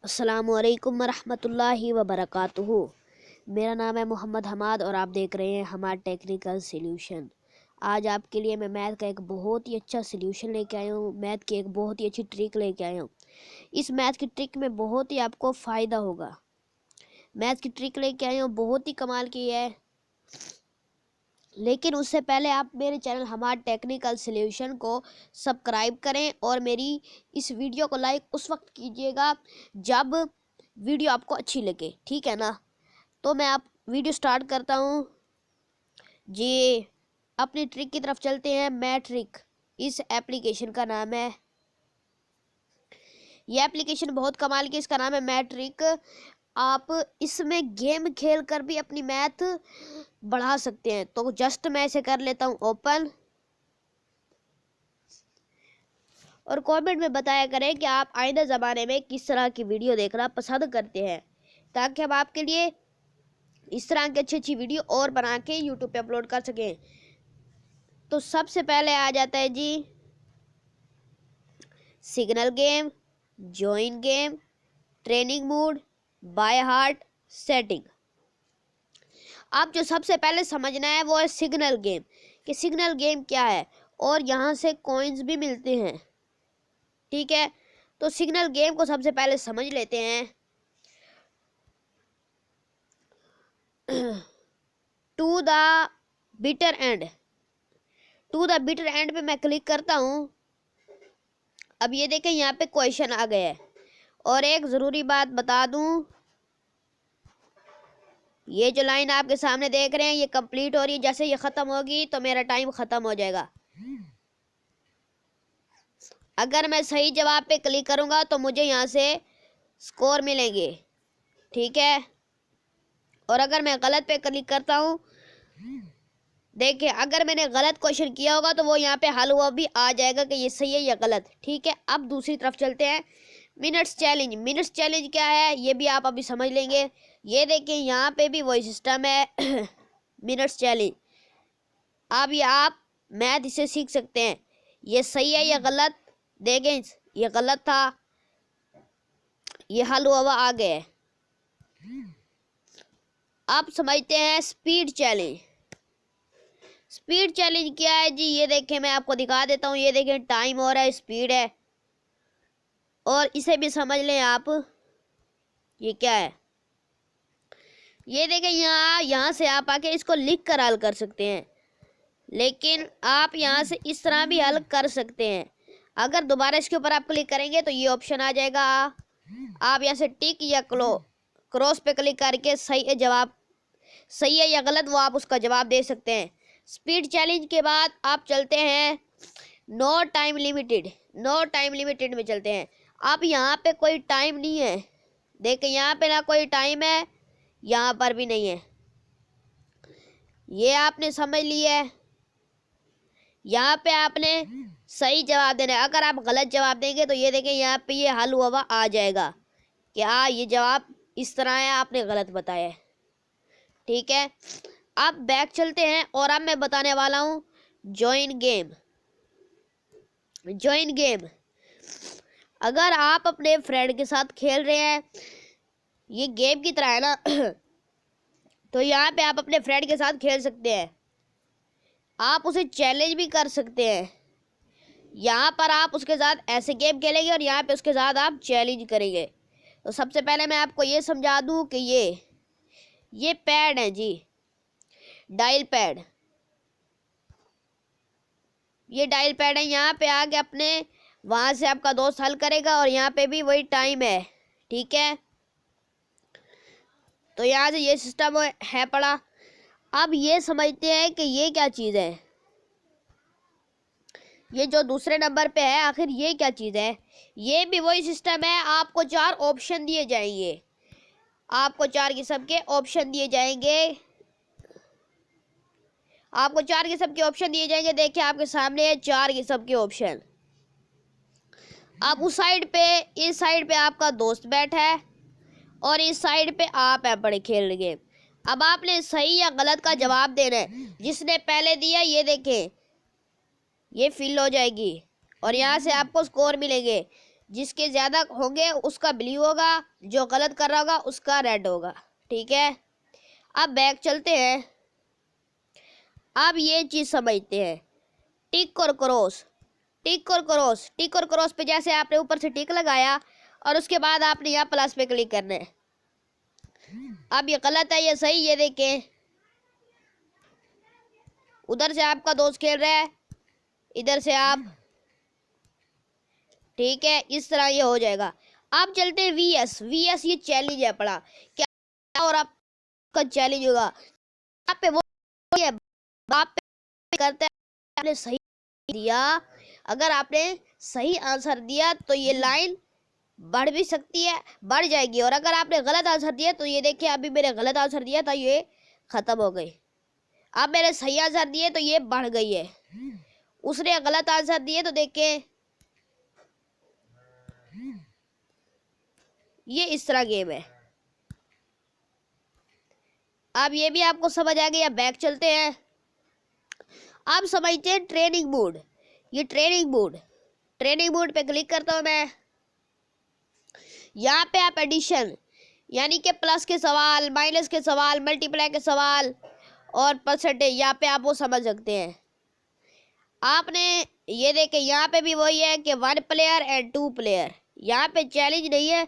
अस्सलामुअलैकुम वरहमतुल्लाहि वबरकातुहू। मेरा नाम है मोहम्मद हमाद और आप देख रहे हैं हमारा टेक्निकल सॉल्यूशन। आज आपके लिए मैं मैथ का एक बहुत ही अच्छा सॉल्यूशन लेके आया हूँ। मैथ की एक बहुत ही अच्छी ट्रिक लेके आया हूँ। इस मैथ की ट्रिक में बहुत ही आपको फ़ायदा होगा। मैथ की ट्रिक लेके आया हूँ, बहुत ही कमाल की है। लेकिन उससे पहले आप मेरे चैनल हमारा टेक्निकल सॉल्यूशन को सब्सक्राइब करें और मेरी इस वीडियो को लाइक उस वक्त कीजिएगा जब वीडियो आपको अच्छी लगे, ठीक है ना। तो मैं आप वीडियो स्टार्ट करता हूँ जी। अपनी ट्रिक की तरफ चलते हैं। मैथ ट्रिक इस एप्लीकेशन का नाम है। यह एप्लीकेशन बहुत कमाल की, इसका नाम है मैथ ट्रिक। आप इसमें गेम खेल कर भी अपनी मैथ बढ़ा सकते हैं। तो जस्ट मैं इसे कर लेता हूँ ओपन, और कमेंट में बताया करें कि आप आइंदा ज़माने में किस तरह की वीडियो देखना पसंद करते हैं, ताकि हम आपके लिए इस तरह की अच्छी अच्छी वीडियो और बना के यूट्यूब पे अपलोड कर सकें। तो सबसे पहले आ जाता है जी signal game, join game, training mode, buy heart, setting. आप जो सबसे पहले समझना है वो है सिग्नल गेम, कि सिग्नल गेम क्या है, और यहाँ से कॉइन्स भी मिलते हैं, ठीक है। तो सिग्नल गेम को सबसे पहले समझ लेते हैं। To the bitter end, to the bitter end पे मैं क्लिक करता हूँ। अब ये देखें यहाँ पे क्वेश्चन आ गया है। और एक ज़रूरी बात बता दूँ, ये जो लाइन आपके सामने देख रहे हैं ये कंप्लीट हो रही है। जैसे ये ख़त्म होगी तो मेरा टाइम ख़त्म हो जाएगा। अगर मैं सही जवाब पे क्लिक करूँगा तो मुझे यहाँ से स्कोर मिलेंगे, ठीक है। और अगर मैं गलत पे क्लिक करता हूँ, देखिए अगर मैंने गलत क्वेश्चन किया होगा तो वो यहाँ पे हल हुआ भी आ जाएगा कि ये सही है या गलत, ठीक है। अब दूसरी तरफ चलते हैं। मिनट्स चैलेंज, मिनट्स चैलेंज क्या है ये भी आप अभी समझ लेंगे। ये देखिए यहाँ पे भी वही सिस्टम है। Minutes challenge. अब ये आप मैथ इसे सीख सकते हैं, ये सही है या गलत। देखें ये गलत था, ये हल हुआ आ गया है। अब समझते हैं स्पीड चैलेंज। स्पीड चैलेंज क्या है जी, ये देखें मैं आपको दिखा देता हूँ। ये देखें टाइम हो रहा है, स्पीड है, और इसे भी समझ लें आप ये क्या है। ये देखें यहाँ से आप आके इसको लिख कर हल कर सकते हैं, लेकिन आप यहाँ से इस तरह भी हल कर सकते हैं। अगर दोबारा इसके ऊपर आप क्लिक करेंगे तो ये ऑप्शन आ जाएगा। आप यहाँ से टिक या क्रॉस पे क्लिक करके सही जवाब, सही है या गलत, वो आप उसका जवाब दे सकते हैं। स्पीड चैलेंज के बाद आप चलते हैं no time limited. No time limited में चलते हैं। अब यहाँ पे कोई टाइम नहीं है, देखिए यहाँ पे ना कोई टाइम है, यहाँ पर भी नहीं है। ये आपने समझ लिया है। यहाँ पे आपने सही जवाब देना है। अगर आप गलत जवाब देंगे तो ये देखें यहाँ पे ये हल हुआ आ जाएगा कि हाँ ये जवाब इस तरह है, आपने गलत बताया है, ठीक है। अब बैक चलते हैं और अब मैं बताने वाला हूँ जॉइन गेम। जॉइन गेम, अगर आप अपने फ्रेंड के साथ खेल रहे हैं, ये गेम की तरह है ना। तो यहाँ पे आप अपने फ्रेंड के साथ खेल सकते हैं, आप उसे चैलेंज भी कर सकते हैं। यहाँ पर आप उसके साथ ऐसे गेम खेलेंगे और यहाँ पे उसके साथ आप चैलेंज करेंगे। तो सबसे पहले मैं आपको ये समझा दूँ कि ये पैड है जी, डायल पैड। ये डायल पैड है, यहाँ पे आके अपने वहाँ से आपका दोस्त हल करेगा और यहाँ पे भी वही टाइम है, ठीक है। तो यहाँ से ये सिस्टम है पड़ा। अब ये समझते हैं कि ये क्या चीज़ है, ये जो दूसरे नंबर पे है आखिर ये क्या चीज़ है। ये भी वही सिस्टम है। आपको 4 ऑप्शन दिए जाएंगे, आपको 4 किस्म के ऑप्शन दिए जाएंगे, आपको 4 किस्म के ऑप्शन दिए जाएंगे। देखिए आपके सामने है 4 किस्म के ऑप्शन। अब उस साइड पे, इस साइड पे आपका दोस्त बैठा है और इस साइड पे आप है बड़े खेल रहे गेम। अब आपने सही या गलत का जवाब देना है। जिसने पहले दिया ये देखें ये फिल हो जाएगी और यहाँ से आपको स्कोर मिलेंगे। जिसके ज़्यादा होंगे उसका ब्लू होगा, जो गलत कर रहा होगा उसका रेड होगा। ठीक है, अब बैक चलते हैं। अब ये चीज़ समझते हैं, टिक और क्रॉस, टिक और क्रॉस, टिक और क्रॉस पे जैसे आपने ऊपर से टिक लगाया और उसके बाद आपने यहाँ प्लस पे क्लिक करना है। अब ये गलत है, ये सही, ये देखें, उधर से आपका दोस्त खेल रहा है, इधर से आप, ठीक है, इस तरह ये हो जाएगा। आप चलते हैं वीएस, वीएस ये चैलेंज है पड़ा क्या, और आपका चैलेंज होगा आप पे वो है, आप पे करते हैं, आपने सही दिया, अगर आपने सही आंसर दिया तो ये लाइन बढ़ भी सकती है, बढ़ जाएगी, और अगर आपने गलत आंसर दिया तो ये देखिए अभी मैंने गलत आंसर दिया था, ये खत्म हो गई। अब मैंने सही आंसर दिए तो ये बढ़ गई है, उसने गलत आंसर दिए तो देखिए ये इस तरह गेम है। अब ये भी आपको समझ आ गया, बैक चलते हैं। आप समझते हैं ट्रेनिंग मोड, ये ट्रेनिंग मोड, ट्रेनिंग मोड पे क्लिक करता हूँ मैं। यहाँ पे आप एडिशन यानी कि प्लस के सवाल, माइनस के सवाल, मल्टीप्लाई के सवाल और परसेंटेज, यहाँ पे आप वो समझ सकते हैं। आपने ये देखे यहाँ पे भी वही है कि 1 प्लेयर एंड 2 प्लेयर, यहाँ पे चैलेंज नहीं है।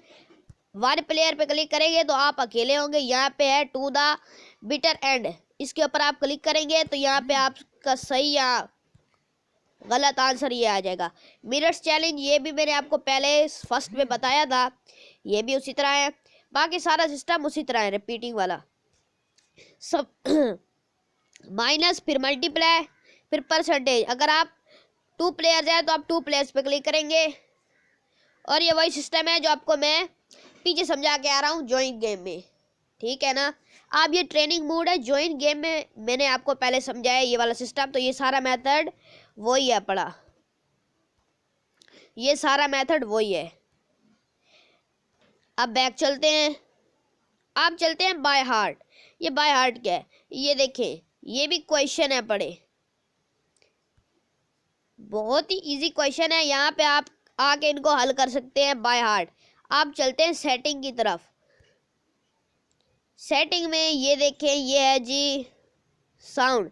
1 प्लेयर पे क्लिक करेंगे तो आप अकेले होंगे, यहाँ पे है टू द बिटर एंड, इसके ऊपर आप क्लिक करेंगे तो यहाँ पे आपका सही या गलत आंसर ये आ जाएगा। मिनट्स चैलेंज ये भी मैंने आपको पहले फर्स्ट में बताया था, ये भी उसी तरह है, बाकी सारा सिस्टम उसी तरह है, रिपीटिंग वाला सब माइनस फिर मल्टीप्लाई फिर परसेंटेज। अगर आप 2 प्लेयर जाए तो आप 2 प्लेयर्स पे क्लिक करेंगे, और ये वही सिस्टम है जो आपको मैं पीछे समझा के आ रहा हूँ ज्वाइन गेम में, ठीक है ना। अब ये ट्रेनिंग मोड है, ज्वाइन गेम में मैंने आपको पहले समझाया ये वाला सिस्टम, तो ये सारा मेथड वही है पड़ा, ये सारा मेथड वही है। अब बैक चलते हैं, आप चलते हैं बाय हार्ट। ये बाय हार्ट क्या है, ये देखें, ये भी क्वेश्चन है पढ़े, बहुत ही इजी क्वेश्चन है, यहाँ पे आप आके इनको हल कर सकते हैं बाय हार्ट। आप चलते हैं सेटिंग की तरफ, सेटिंग में ये देखें, ये है जी साउंड।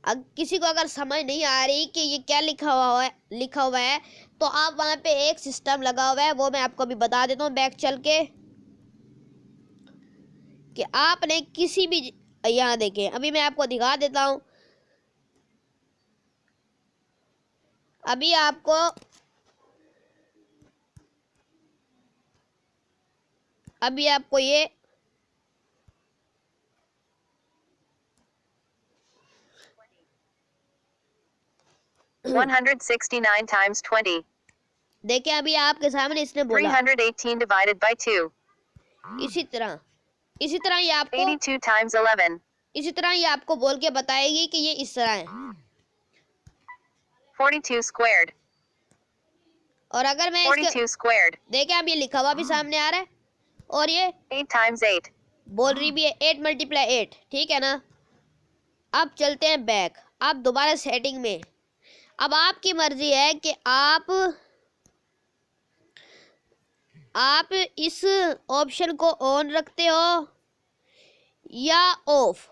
अब किसी को अगर समझ नहीं आ रही कि ये क्या लिखा हुआ है तो आप वहाँ पे एक सिस्टम लगा हुआ है, वो मैं आपको अभी बता देता हूँ बैक चल के, कि आपने किसी भी, यहाँ देखें अभी मैं आपको दिखा देता हूँ, अभी आपको ये 169 times 20. देखिए अभी आपके सामने इसने बोला 318 divided by 2. इसी तरह ये आपको 82 times 11. इसी तरह ये आपको बोल के बताएगी कि ये इस तरह है। 42 squared. और अगर मैं 42 squared. देखिए अब ये लिखा हुआ भी सामने आ रहा है, और ये 8 times 8. बोल रही भी है 8 × 8, ठीक है ना। अब चलते हैं बैक, आप दोबारा सेटिंग में, अब आपकी मर्जी है कि आप इस ऑप्शन को ऑन रखते हो या ऑफ,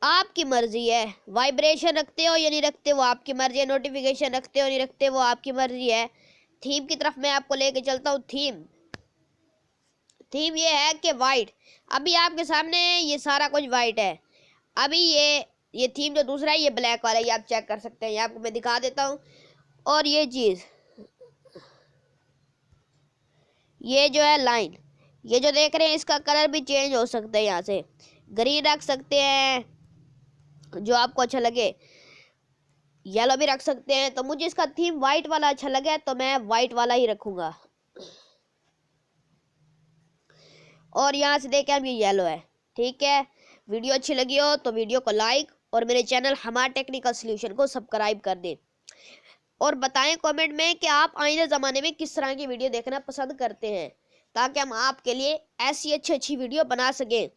आपकी मर्जी है। वाइब्रेशन रखते हो या नहीं रखते वो आपकी मर्जी है, नोटिफिकेशन रखते हो नहीं रखते वो आपकी मर्जी है। थीम की तरफ मैं आपको लेके चलता हूँ। थीम ये है कि वाइट, अभी आपके सामने ये सारा कुछ वाइट है। अभी ये थीम जो दूसरा है ये ब्लैक वाला है, ये आप चेक कर सकते हैं, ये आपको मैं दिखा देता हूँ। और ये चीज़, ये जो है लाइन, ये जो देख रहे हैं इसका कलर भी चेंज हो सकता है, यहाँ से ग्रीन रख सकते हैं जो आपको अच्छा लगे, येलो भी रख सकते हैं। तो मुझे इसका थीम वाइट वाला अच्छा लगे तो मैं वाइट वाला ही रखूँगा। और यहाँ से देखें अब ये येलो है, ठीक है। वीडियो अच्छी लगी हो तो वीडियो को लाइक और मेरे चैनल हमारा टेक्निकल सॉल्यूशन को सब्सक्राइब कर दें, और बताएं कमेंट में कि आप आइंदा ज़माने में किस तरह की वीडियो देखना पसंद करते हैं, ताकि हम आपके लिए ऐसी अच्छी वीडियो बना सकें।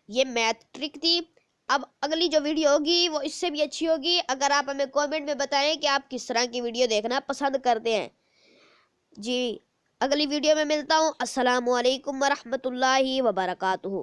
ये मैथ ट्रिक थी, अब अगली जो वीडियो होगी वो इससे भी अच्छी होगी, अगर आप हमें कमेंट में बताएं कि आप किस तरह की वीडियो देखना पसंद करते हैं। जी अगली वीडियो में मिलता हूँ। अस्सलामु अलैकुम वरहमतुल्लाहि वबरकातुहू।